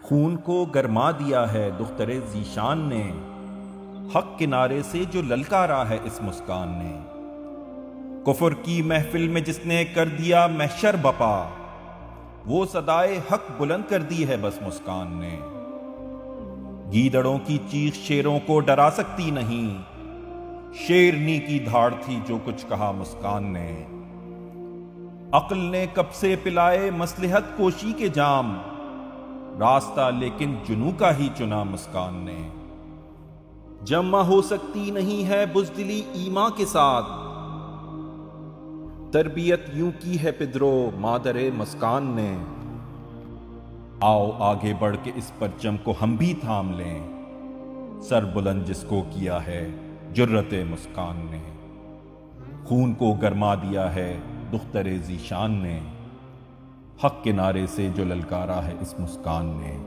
خون کو گرما دیا ہے دختر ذیشان نے، حق کنارے سے جو للکارا ہے اس مسکان نے۔ کفر کی محفل میں جس نے کر دیا محشر بپا، وہ صدائے حق بلند کر دی ہے بس مسکان نے۔ گیدڑوں کی چیخ شیروں کو ڈرا سکتی نہیں، شیرنی کی دھاڑ تھی جو کچھ کہا مسکان نے۔ عقل نے کب سے پلائے مصلحت کوشی کے جام، راستہ لیکن جنوں کا ہی چنا مسکان نے۔ جمع ہو سکتی نہیں ہے بزدلی ایماں کے ساتھ، تربیت یوں کی ہے پدرو مادر مسکان نے۔ آؤ آگے بڑھ کے اس پرچم کو ہم بھی تھام لیں، سر بلند جس کو کیا ہے جرت مسکان نے۔ خون کو گرما دیا ہے دختر ذیشان نے، حق کنارے سے جو للکارا ہے اس مسکان نے۔